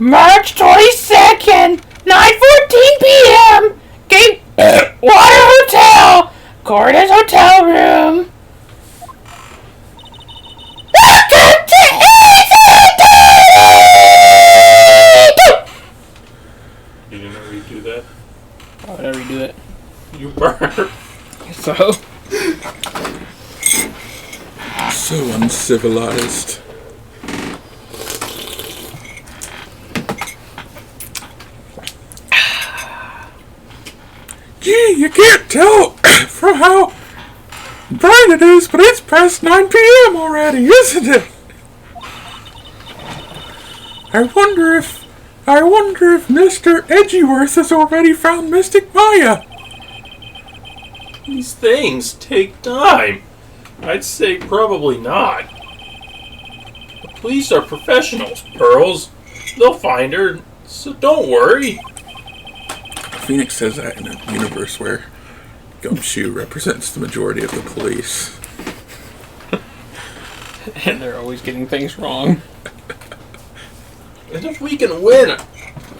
March 22nd, 9:14 p.m. Gate Water Hotel, Corda's hotel room. Welcome to You didn't redo that? Why would I redo it? You burp. So? So uncivilized. Gee, you can't tell from how bright it is, but it's past 9 p.m. already, isn't it? I wonder if Mr. Edgeworth has already found Mystic Maya. These things take time. I'd say probably not. The police are professionals, Pearls. They'll find her, so don't worry. Phoenix says that in a universe where Gumshoe represents the majority of the police. And they're always getting things wrong. And if we can win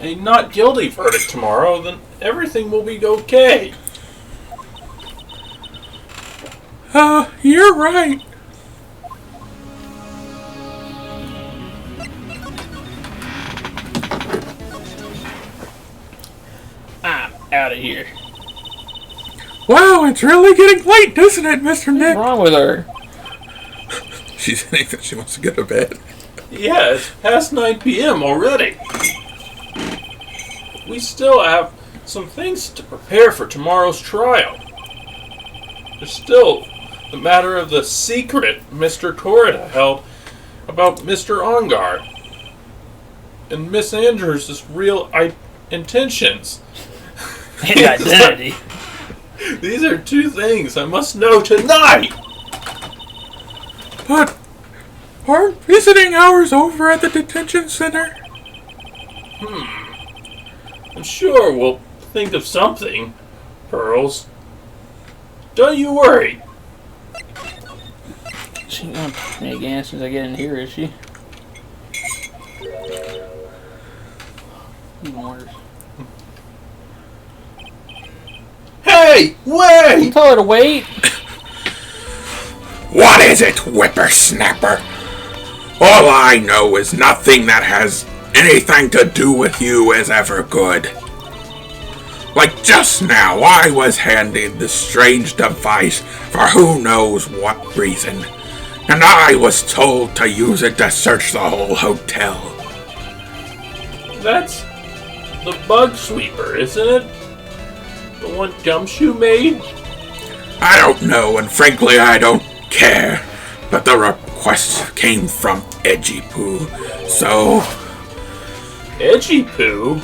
a not guilty verdict tomorrow, then everything will be okay. You're right. I'm out of here. Wow, it's really getting late, isn't it, Mr. Nick? What's wrong with her? She's saying that she wants to go to bed. Yeah, it's past 9 p.m. already. We still have some things to prepare for tomorrow's trial. There's still the matter of the secret Mr. Torrida held about Mr. Ongar and Miss Andrews' real intentions. And identity. These are two things I must know tonight! But aren't visiting hours over at the detention center? I'm sure we'll think of something, Pearls. Don't you worry. She ain't gonna put me again since I get in here, is she? Even worse. Hey, wait! Tell her to wait. What is it, whippersnapper? All I know is nothing that has anything to do with you is ever good. Like just now, I was handed this strange device for who knows what reason, and I was told to use it to search the whole hotel. That's the bug sweeper, isn't it? The one Gumshoe made? I don't know, and frankly, I don't care. But the request came from Edgy Poo, so... Edgy Poo?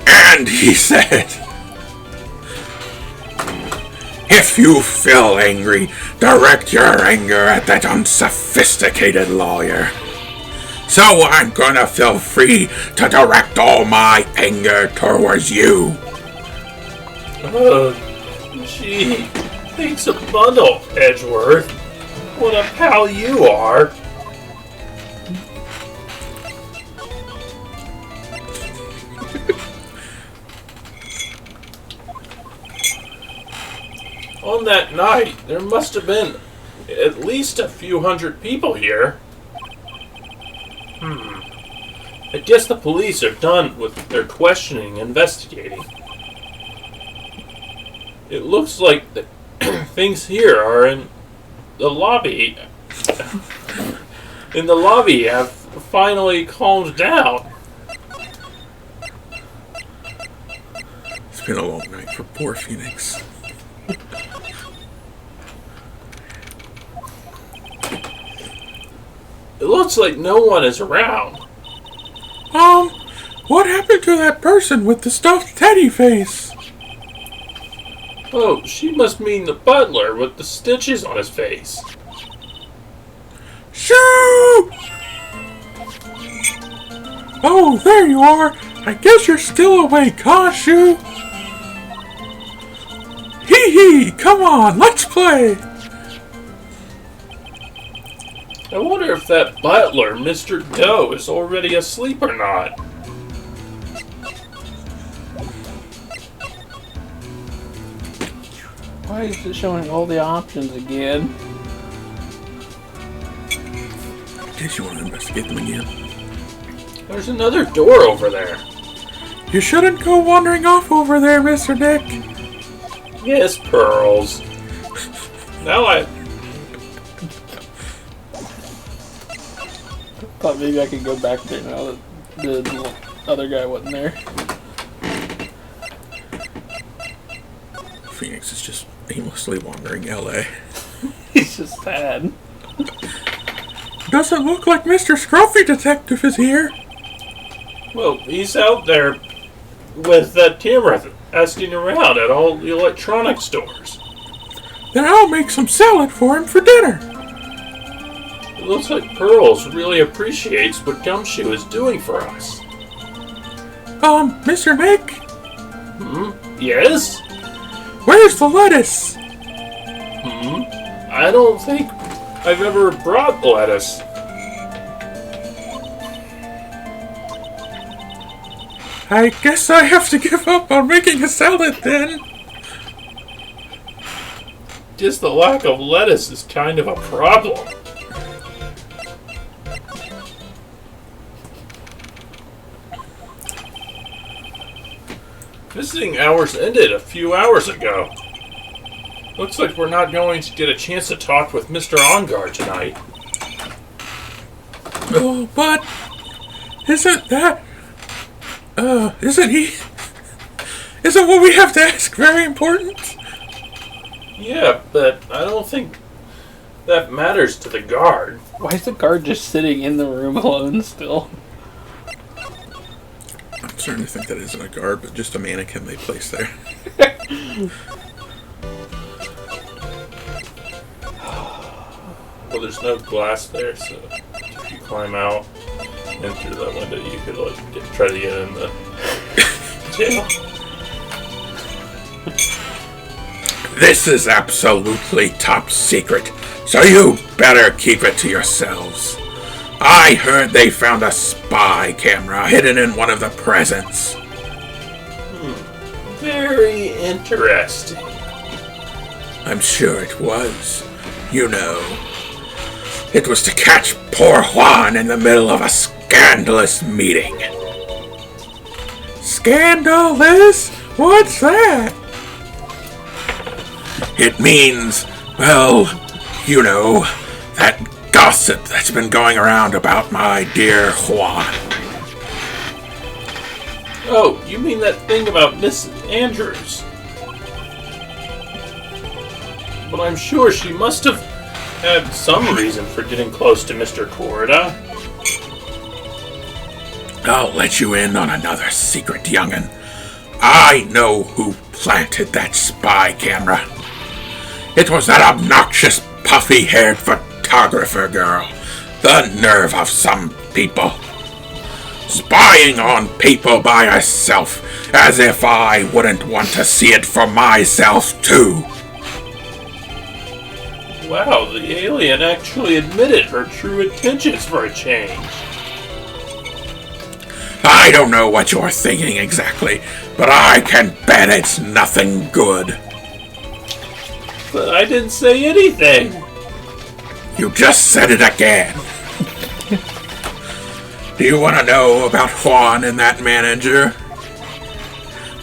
And he said, if you feel angry, direct your anger at that unsophisticated lawyer. So I'm gonna feel free to direct all my anger towards you. Gee, thanks a bundle, Edgeworth. What a pal you are. On that night, there must have been at least a few hundred people here. I guess the police are done with their questioning and investigating. It looks like the things here are in the lobby. In the lobby have finally calmed down. It's been a long night for poor Phoenix. It looks like no one is around. What happened to that person with the stuffed teddy face? Oh, she must mean the butler with the stitches on his face. Shoo! Oh, there you are. I guess you're still awake, huh, Shoo? Hee hee, come on, let's play. I wonder if that butler, Mr. Doe, is already asleep or not. Why is it showing all the options again? In case you want to investigate them again. There's another door over there. You shouldn't go wandering off over there, Mr. Nick. Yes, Pearls. Now I... Thought maybe I could go back there now that the other guy wasn't there. Phoenix is just aimlessly wandering LA. He's just sad. Doesn't look like Mr. Scruffy Detective is here. Well, he's out there with that camera asking around at all the electronic stores. Then I'll make some salad for him for dinner. It looks like Pearls really appreciates what Gumshoe is doing for us. Mr. Nick? Yes? Where's the lettuce? I don't think I've ever brought lettuce. I guess I have to give up on making a salad then. Just the lack of lettuce is kind of a problem. Visiting hours ended a few hours ago. Looks like we're not going to get a chance to talk with Mr. Ongar tonight. Oh, but isn't that... Isn't what we have to ask very important? Yeah, but I don't think that matters to the guard. Why is the guard just sitting in the room alone still? I'm starting to think that isn't a guard, but just a mannequin they placed there. Well, there's no glass there, so if you climb out and through that window, you could try to get in the jail. This is absolutely top secret, so you better keep it to yourselves. I heard they found a spy camera hidden in one of the presents. Very interesting. I'm sure it was. You know, it was to catch poor Juan in the middle of a scandalous meeting. Scandalous? What's that? It means, well, you know, that gossip that's been going around about my dear Juan. Oh, you mean that thing about Miss Andrews? But I'm sure she must have had some reason for getting close to Mr. Corida. I'll let you in on another secret, young'un. I know who planted that spy camera. It was that obnoxious, puffy-haired photographer girl. The nerve of some people. Spying on people by herself, as if I wouldn't want to see it for myself, too. Wow, the alien actually admitted her true intentions for a change. I don't know what you're thinking exactly, but I can bet it's nothing good. But I didn't say anything. You just said it again. Do you want to know about Juan and that manager?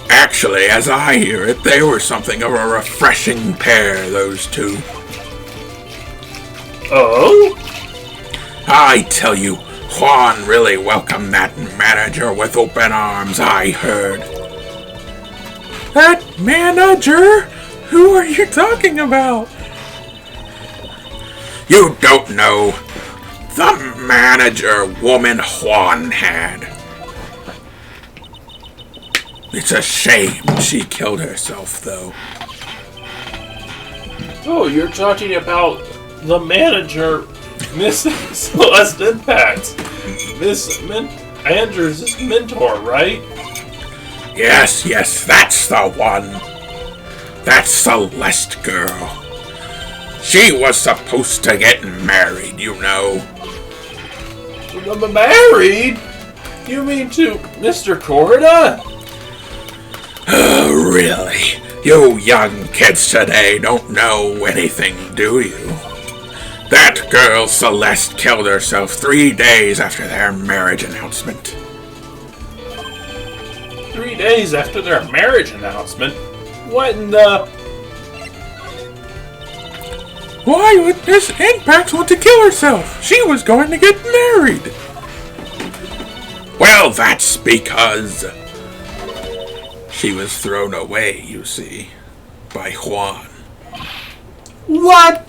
Actually, as I hear it, they were something of a refreshing pair, those two. Oh? I tell you, Juan really welcomed that manager with open arms, I heard. That manager? Who are you talking about? You don't know. The manager woman Juan had. It's a shame she killed herself, though. Oh, you're talking about the manager, Miss Celeste Impact. Miss Andrews' mentor, right? Yes, that's the one. That Celeste girl. She was supposed to get married, you know. Married? You mean to Mr. Corda? Oh, really? You young kids today don't know anything, do you? That girl Celeste killed herself 3 days after their marriage announcement. 3 days after their marriage announcement? What in the... Why would Miss Impact want to kill herself? She was going to get married. Well, that's because she was thrown away, you see, by Juan. What?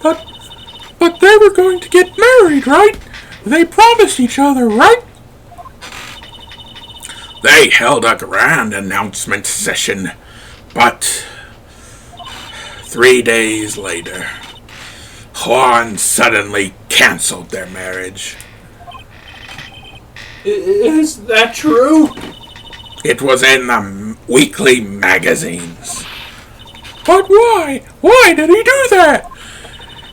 But they were going to get married, right? They promised each other, right? They held a grand announcement session, but 3 days later, Juan suddenly canceled their marriage. Is that true? It was in the weekly magazines. But why? Why did he do that?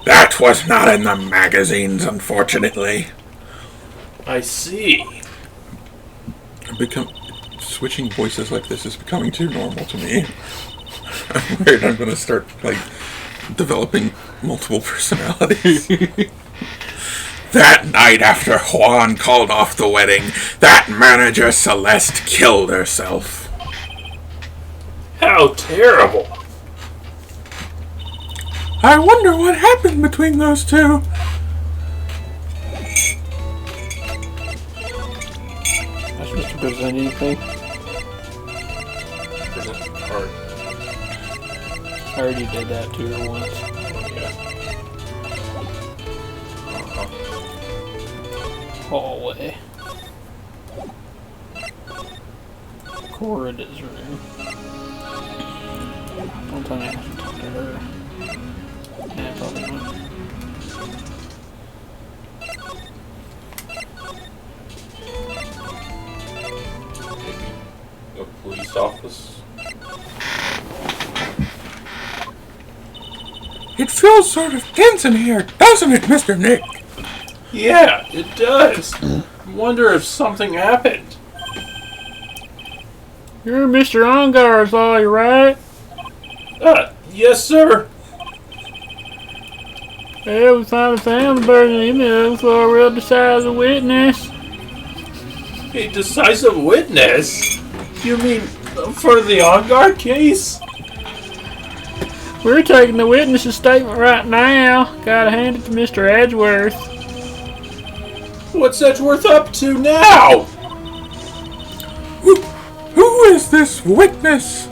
That was not in the magazines, unfortunately. I see. Switching voices like this is becoming too normal to me. I'm worried I'm going to start, developing multiple personalities. That night after Juan called off the wedding, that manager Celeste killed herself. How terrible. I wonder what happened between those two. That's Mr. Present anything. Present card. I already did that to her once. Yeah. Hallway. Corridor's room. Don't tell me I have to talk to her. Yeah, probably not. Maybe a police office. It feels sort of tense in here, doesn't it, Mr. Nick? Yeah, it does. I wonder if something happened. You're Mr. Ongar's all right? Yes, sir. Yeah, we found a family burden email for a real decisive witness. A decisive witness? You mean for the on-guard case? We're taking the witness's statement right now. Gotta hand it to Mr. Edgeworth. What's Edgeworth up to now? Who is this witness?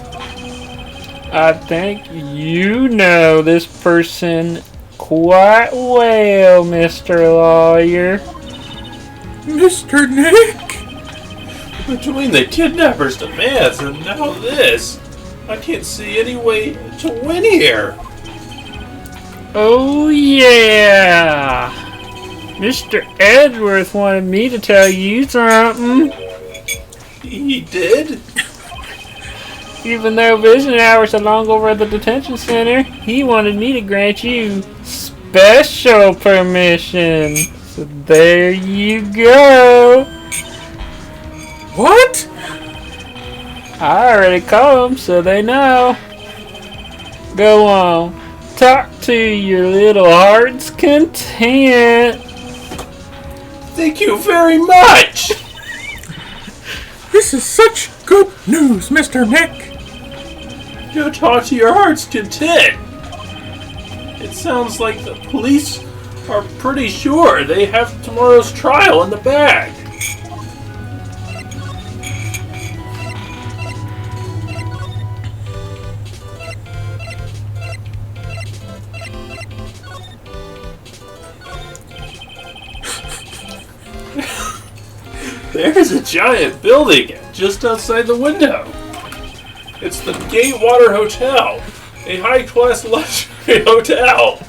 I think you know this person quite well, Mr. Lawyer. Mr. Nick? Between the kidnapper's demands and now this, I can't see any way to win here. Oh yeah! Mr. Edgeworth wanted me to tell you something. He did? Even though visiting hours are long over at the detention center, he wanted me to grant you special permission. So there you go. What? I already called them, so they know. Go on. Talk to your little heart's content. Thank you very much! This is such good news, Mr. Nick. Go talk to your heart's content. It sounds like the police are pretty sure they have tomorrow's trial in the bag. There's a giant building just outside the window. It's the Gatewater Hotel, a high-class luxury hotel.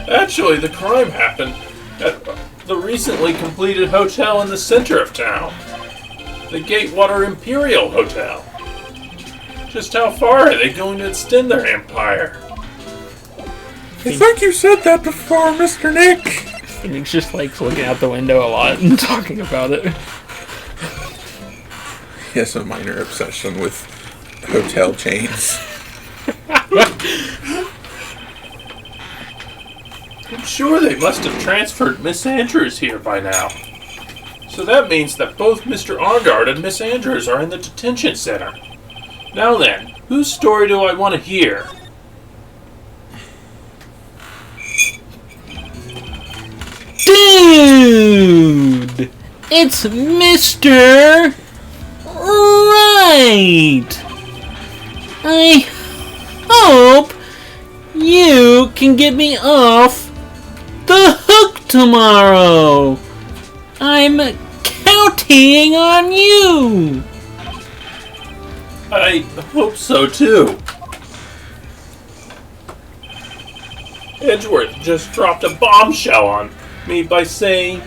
Actually, the crime happened at the recently completed hotel in the center of town, the Gatewater Imperial Hotel. Just how far are they going to extend their empire? I think you said that before, Mr. Nick. Phoenix just likes looking out the window a lot and talking about it. He has a minor obsession with hotel chains. I'm sure they must have transferred Miss Andrews here by now. So that means that both Mr. Argard and Miss Andrews are in the detention center. Now then, whose story do I want to hear? Dude! It's Mr. Wright! I hope you can get me off the hook tomorrow! I'm counting on you! I hope so too. Edgeworth just dropped a bombshell on me by saying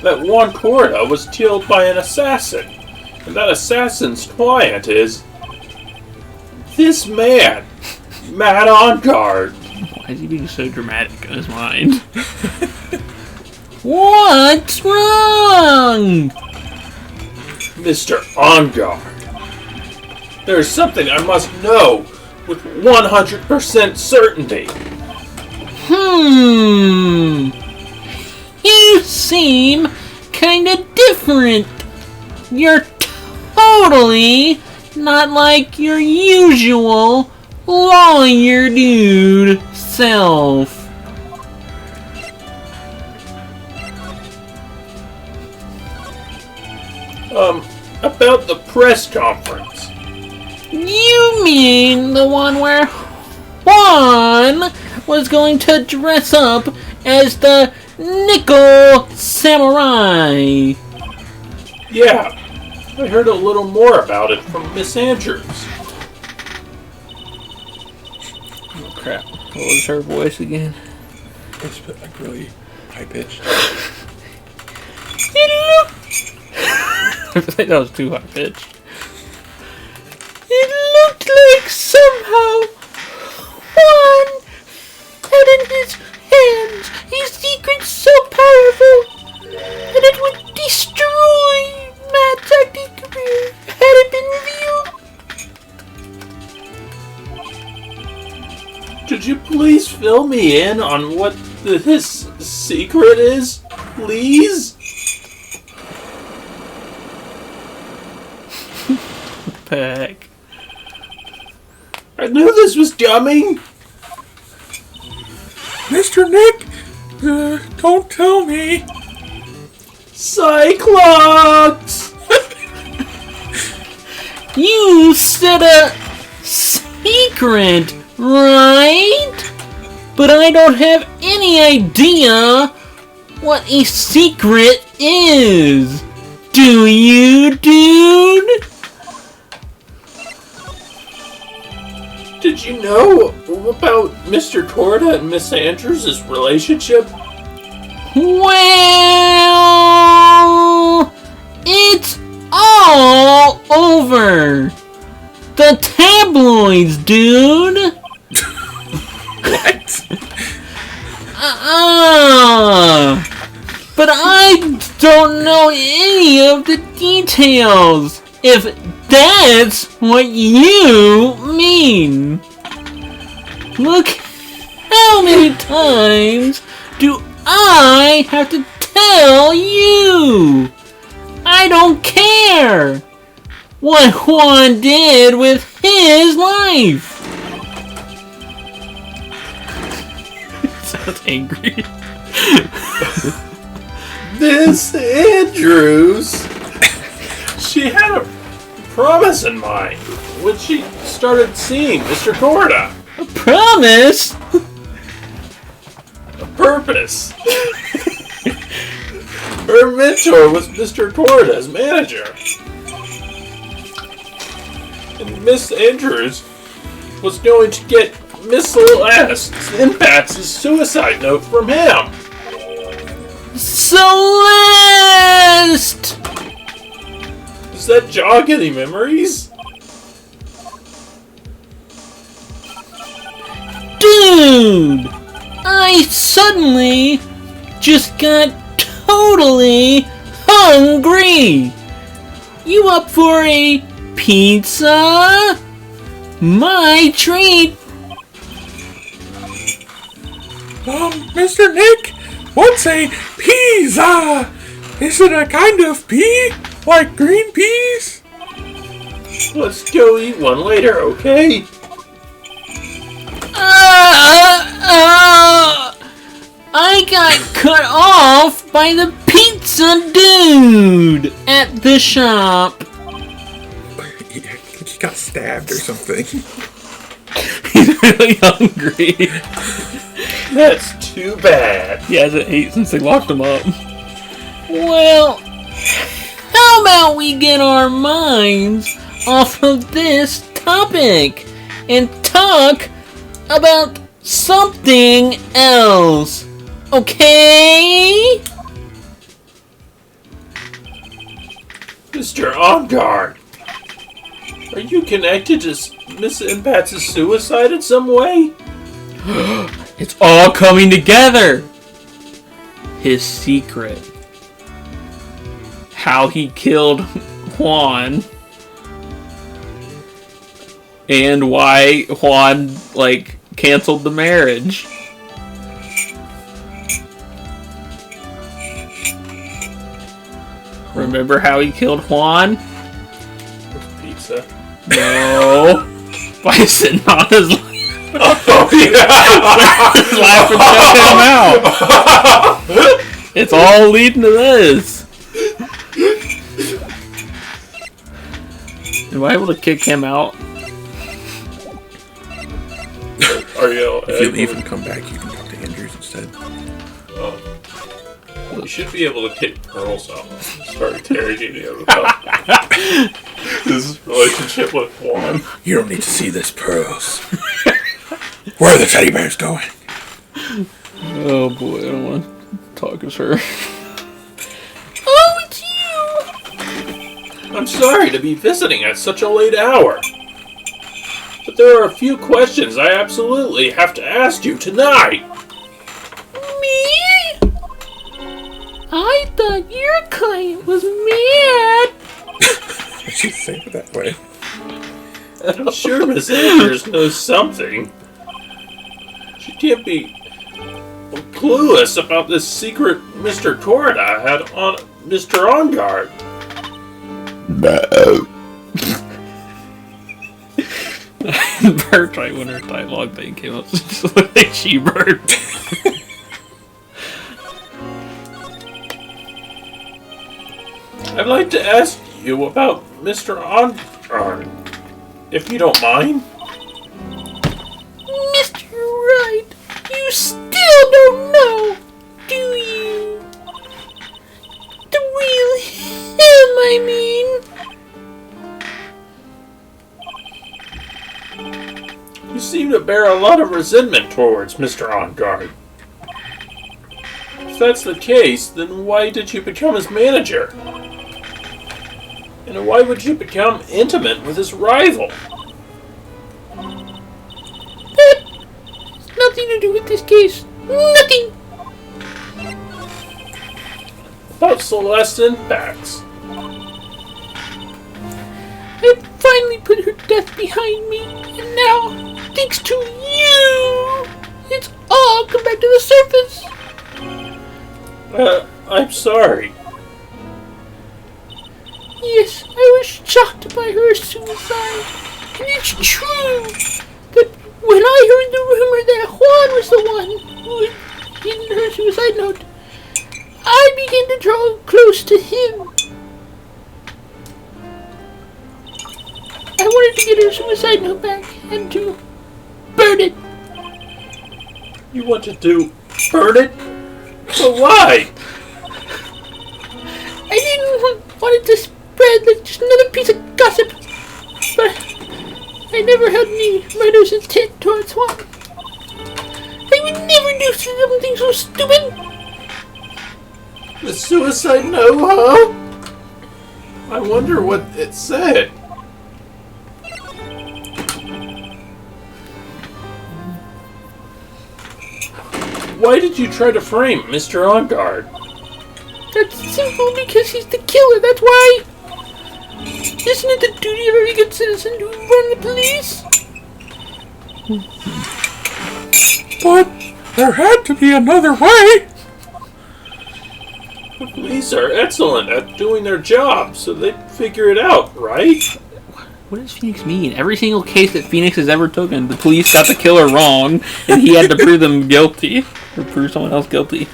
that Juan Corda was killed by an assassin, and that assassin's client is this man, Matt On Guard. Why is he being so dramatic in his mind? What's wrong? Mr. On Guard. There's something I must know with 100% certainty. You seem kinda different. You're totally not like your usual lawyer dude self. About the press conference. You mean the one where Juan was going to dress up as the Nickel Samurai? Yeah, I heard a little more about it from Miss Andrews. Oh crap, what was her voice again? It's like really high-pitched. I think that was too high pitched. It looked like somehow Juan had in his hands a secret so powerful that it would destroy Matt's acting career had it been revealed. Could you please fill me in on what his secret is, please? Heck. I knew this was coming. Mr. Nick, don't tell me. Cyclops! You said a secret, right? But I don't have any idea what a secret is. Do you, dude? Did you know about Mr. Corda and Miss Andrews' relationship? Well, it's all over. The tabloids, dude. What? But I don't know any of the details. If that's what you mean. Look, how many times do I have to tell you? I don't care what Juan did with his life. Sounds angry. Miss Andrews, she had a promise in mind when she started seeing Mr. Corda. A promise? A purpose. Her mentor was Mr. Corda's manager. And Miss Andrews was going to get Miss Celeste's Impact's suicide note from him. Celeste! Does that jog any memories? dude! I suddenly just got totally hungry! You up for a pizza? My treat! Mr. Nick, what's a pizza? Is it a kind of pea? Like green peas? Let's go eat one later, okay? I got cut off by the pizza dude at the shop. He got stabbed or something. He's really hungry. That's too bad. He hasn't ate since they locked him up. Well, how about we get our minds off of this topic and talk about something else, okay? Mr. Ongard, are you connected to Miss Impats' suicide in some way? It's all coming together. His secret. How he killed Juan. And why Juan, canceled the marriage. Remember how he killed Juan? With pizza. No. By sitting on his lap and choking him out. It's all leading to this. Am I able to kick him out? Are you? If you leave and come back, you can talk to Andrews instead. Oh. You should be able to kick Pearls out and start interrogating him about his relationship with Juan. You don't need to see this, Pearls. Where are the teddy bears going? Oh boy, I don't want to talk as her. Oh, it's you! I'm sorry to be visiting at such a late hour, but there are a few questions I absolutely have to ask you tonight. Me? I thought your client was mad. She say it that way. I'm sure Miss Andrews knows something. She can't be clueless about this secret Mr. Torda had on Mr. Ongard. No. Burped right when her dialogue thing came up. Just like she burped. I'd like to ask you about Mr. Ongard, if you don't mind. Mr. Wright, you still don't know, do you? The real him, I mean. You seem to bear a lot of resentment towards Mr. Ongard. If that's the case, then why did you become his manager? And why would you become intimate with his rival? That has nothing to do with this case. Nothing. About Celeste Impacts. I finally put her death behind me, and now, thanks to you, it's all come back to the surface. I'm sorry. Yes, I was shocked by her suicide. And it's true that when I heard the rumor that Juan was the one who had hidden her suicide note, I began to draw close to him. I wanted to get her suicide note back and to burn it. You want to burn it? But why? I didn't want it to spread like just another piece of gossip, but I never had any murderous intent towards Juan. I would never do something so stupid. The suicide note, huh? I wonder what it said. why did you try to frame Mr. On Guard? That's simple because he's the killer, that's why! Isn't it the duty of every good citizen to run the police? But there had to be another way. The police are excellent at doing their job, so they'd figure it out, right? What does Phoenix mean? Every single case that Phoenix has ever taken, the police got the killer wrong, and he had to prove them guilty. Or prove someone else guilty.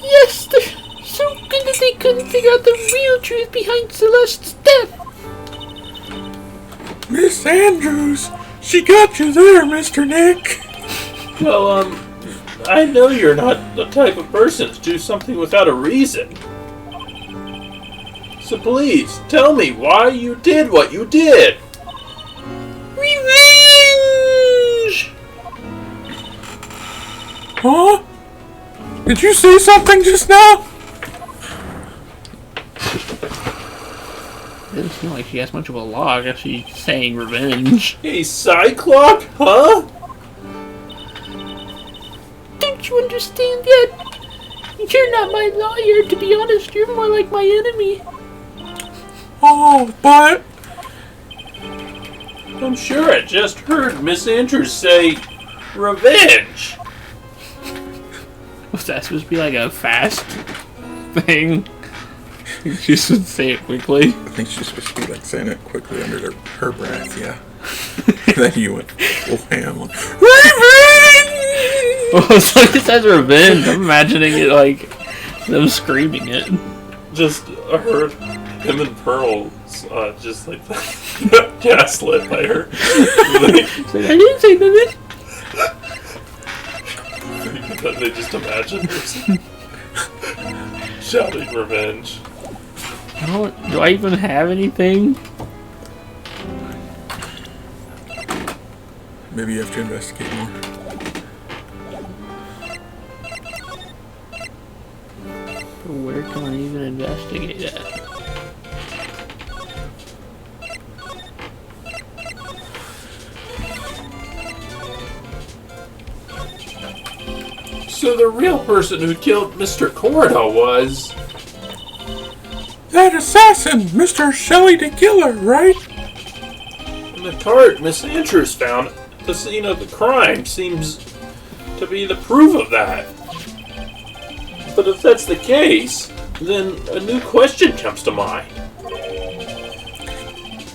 Yes, they're so good that they couldn't figure out the real truth behind Celeste's death. Miss Andrews, she got you there, Mr. Nick. Well, I know you're not the type of person to do something without a reason. So please, tell me why you did what you did. Revenge! Huh? Did you say something just now? Doesn't seem like she has much of a law. I guess she's saying revenge. Hey, Cyclops, huh? Don't you understand yet? You're not my lawyer, to be honest. You're more like my enemy. Oh, but... I'm sure I just heard Miss Andrews say revenge. Was that supposed to be like a fast thing? She should say it quickly. I think she's supposed to be like saying it quickly under her breath, yeah. Then you went full ham on revenge! Well, it's like it says revenge. I'm imagining it like them screaming it. Just heard him and Pearl just like gaslit by her. I didn't say nothing. They just imagine her shouting revenge. Do I even have anything? Maybe you have to investigate more. But where can I even investigate at? So the real person who killed Mr. Corda was... That assassin, Mr. Shelley the Killer, right? And the card Miss Andrews found at the scene of the crime seems to be the proof of that. But if that's the case, then a new question comes to mind.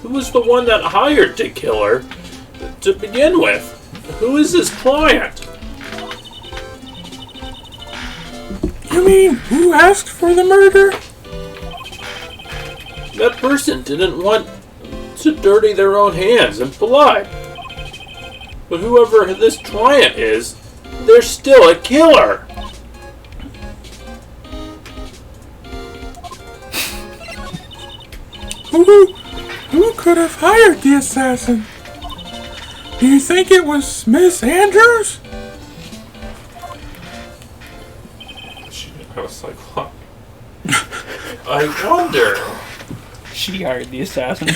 Who was the one that hired the killer to begin with? Who is his client? You mean, who asked for the murder? That person didn't want to dirty their own hands in blood. But whoever this client is, they're still a killer. Who could have hired the assassin? Do you think it was Miss Andrews? I was like, what? I wonder. She hired the assassin.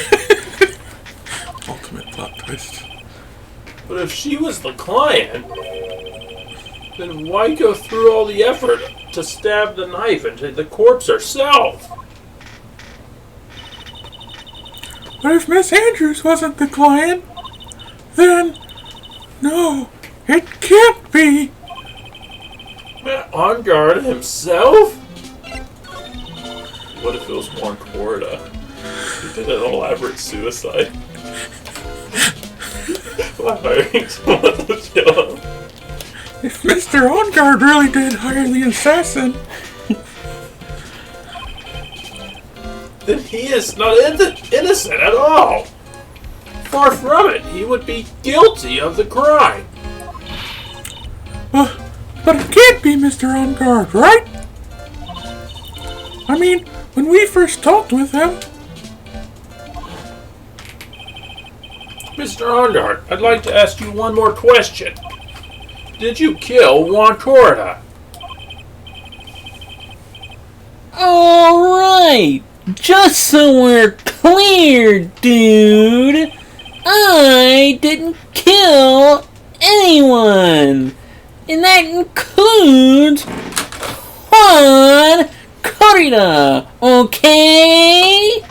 Ultimate plot twist. But if she was the client, then why go through all the effort to stab the knife into the corpse herself? But if Miss Andrews wasn't the client, then... No, it can't be! On guard himself? What if it was Juan Corda? He did an elaborate suicide. By hiring someone to kill him. If Mr. On Guard really did hire the assassin... then he is not innocent at all. Far from it, he would be guilty of the crime. But it can't be Mr. On Guard, right? I mean, when we first talked with him... Mr. Onguard, I'd like to ask you one more question. Did you kill Juan Corda? Alright! Just so we're clear, dude! I didn't kill anyone. And that includes Juan Corrida, okay?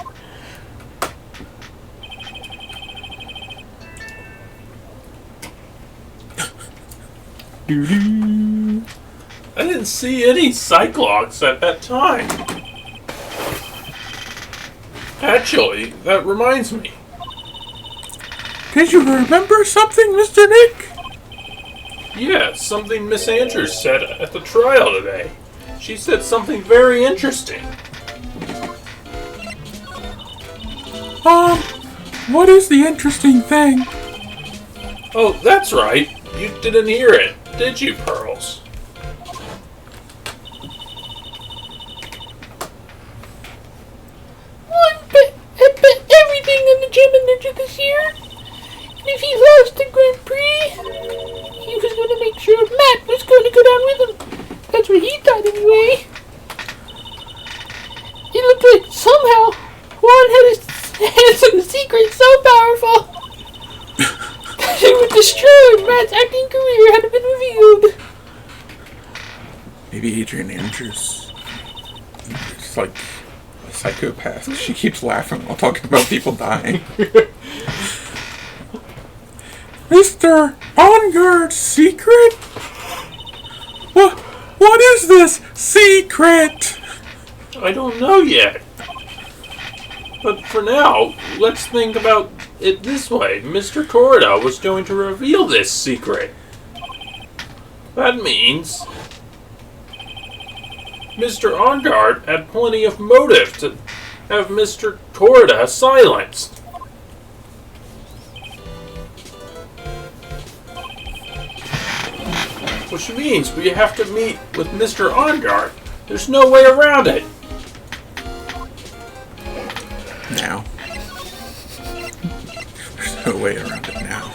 I didn't see any Cyclops at that time. Actually, that reminds me. Did you remember something, Mr. Nick? Yeah, something Miss Andrews said at the trial today. She said something very interesting. What is the interesting thing? Oh, that's right. You didn't hear it, did you, Pearls? I bet everything on the gym manager this year. And if he lost the Grand Prix, he was going to make sure Matt was going to go down with him. That's what he thought anyway. It looked like somehow Juan had some secret so powerful that it would destroy Matt's acting career had it been revealed. Maybe Adrian Andrews is like a psychopath. She keeps laughing while talking about people dying. Mr. On-Guard's secret? What is this secret? I don't know yet. But for now, let's think about it this way. Mr. Corrida was going to reveal this secret. That means Mr. On-Guard had plenty of motive to have Mr. Corrida silenced. Which means we have to meet with Mr. On-Guard. There's no way around it. Now. There's no way around it now.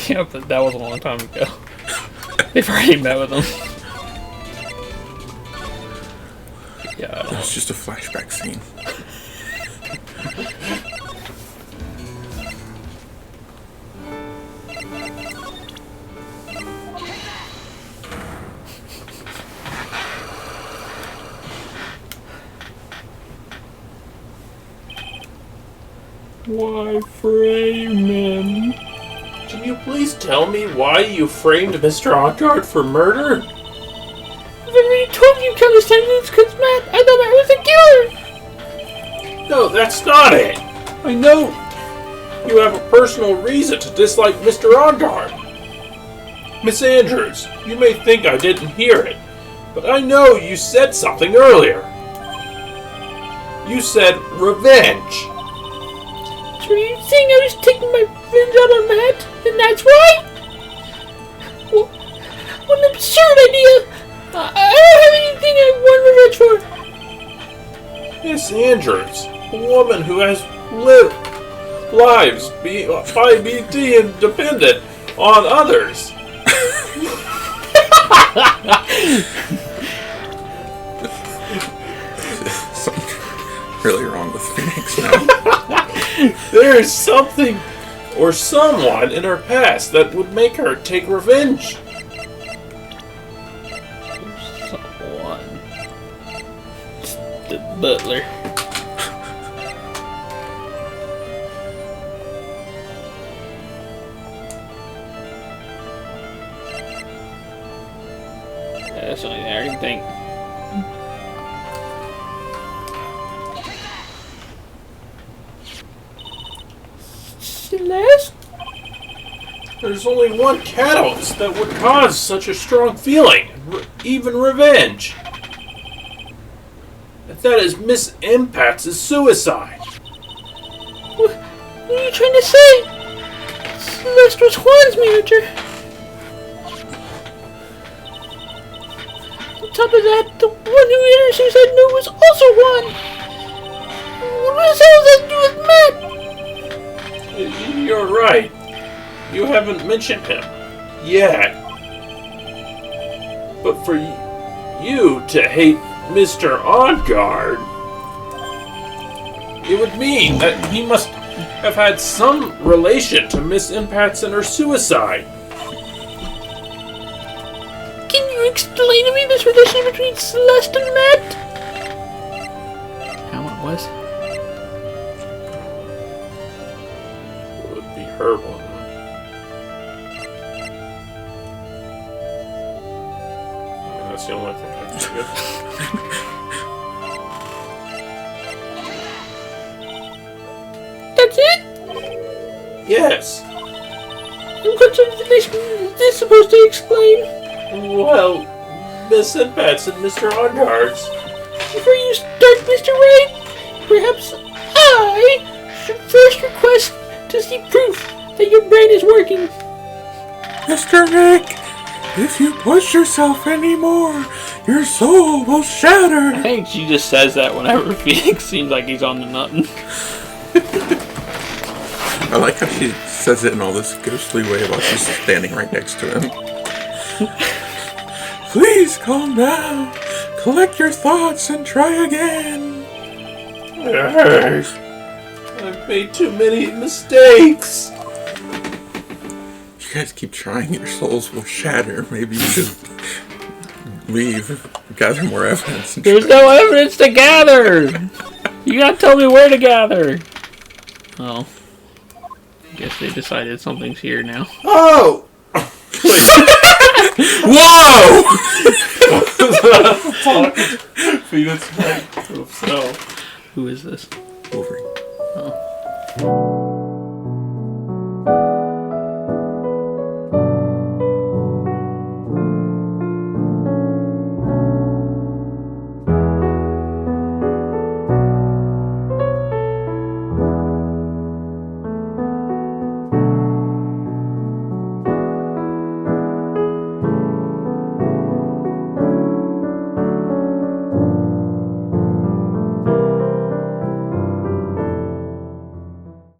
Yeah, but that was a long time ago. They've already met with him. Yeah. That was just a flashback scene. Why frame him? Can you please tell me why you framed Mr. On-Guard for murder? I've already told you countless times it's because Matt, I thought Matt was a killer! No, that's not it. I know you have a personal reason to dislike Mr. On-Guard. Miss Andrews, you may think I didn't hear it, but I know you said something earlier. You said revenge. So are you saying I was taking my revenge out on Matt, and that's why? What an absurd idea! I don't have anything I want revenge for. Miss Andrews, a woman who has lived lives by being dependent on others. Something really wrong with Phoenix now. There is something or someone in her past that would make her take revenge. Someone. It's the butler. That's the only thing I can think. Celeste? There's only one catalyst that would cause such a strong feeling, even revenge. And that is Miss Empath's suicide. What are you trying to say? Celeste was Juan's manager. On top of that, the one who hit her suicide note was also Juan. What the hell does that do with Matt? You're right. You haven't mentioned him yet. But for you to hate Mr. On-Guard, it would mean that he must have had some relation to Miss Impats and her suicide. Can you explain to me this relation between Celeste and Matt? How it was? It would be her one. That's the only thing I can think of. That's it? Yes. And what sort of relation is this supposed to explain? Well, Miss Impats and Mr. Ongards. Before you start, Mr. Wright, perhaps I should first request to see proof that your brain is working. Mr. Nick, if you push yourself anymore, your soul will shatter. I think she just says that whenever Phoenix seems like he's on the nothing. I like how she says it in all this ghostly way while she's standing right next to him. Please calm down. Collect your thoughts and try again. I've made too many mistakes. You guys keep trying, your souls will shatter. Maybe you should leave, gather more evidence. There's no evidence to gather! You gotta tell me where to gather! Oh. I guess they decided something's here now. Oh! Whoa! Phoenix Wright himself. Who is this? Wolverine. Oh.